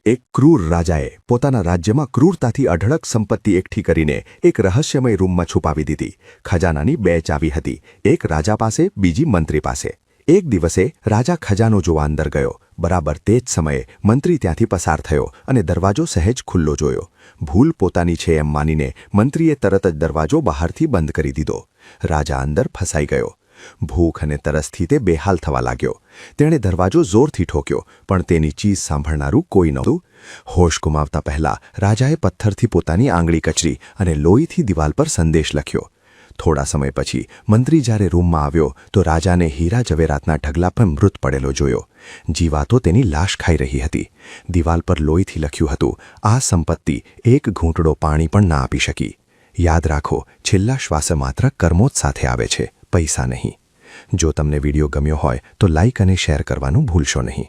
એક ક્રૂર રાજાએ પોતાના રાજ્યમાં ક્રૂરતાથી અઢળક સંપત્તિ એકઠી કરીને એક રહસ્યમય રૂમમાં છુપાવી દીધી. ખજાનાની બે ચાવી હતી, એક રાજા પાસે, બીજી મંત્રી પાસે. એક દિવસે રાજા ખજાનો જોવા અંદર ગયો. બરાબર તે જ સમયે મંત્રી ત્યાંથી પસાર થયો અને દરવાજો સહેજ ખુલ્લો જોયો. ભૂલ પોતાની છે એમ માનીને મંત્રીએ તરત જ દરવાજો બહારથી બંધ કરી દીધો. રાજા અંદર ફસાઈ ગયો. ભૂખ અને તરસથી તે બેહાલ થવા લાગ્યો. તેણે દરવાજો જોરથી ઠોક્યો, પણ તેની ચીસ સાંભળનારું કોઈ નહોતું. હોશ ગુમાવતા પહેલા રાજાએ પથ્થરથી પોતાની આંગળી કચરી અને લોહીથી દિવાલ પર સંદેશ લખ્યો. થોડા સમય પછી મંત્રી જ્યારે રૂમમાં આવ્યો તો રાજાને હીરા જવેરાતના ઢગલા પર મૃત પડેલો જોયો. જીવાતો તેની લાશ ખાઈ રહી હતી. દિવાલ પર લોહીથી લખ્યું હતું, આ સંપત્તિ એક ઘૂંટડો પાણી પણ ના આપી શકી. યાદ રાખો, છેલ્લા શ્વાસે માત્ર કર્મો જ સાથે આવે છે, પૈસા નહીં. જો તમને વિડીયો ગમ્યો હોય તો લાઇક અને શેર કરવાનું ભૂલશો નહીં.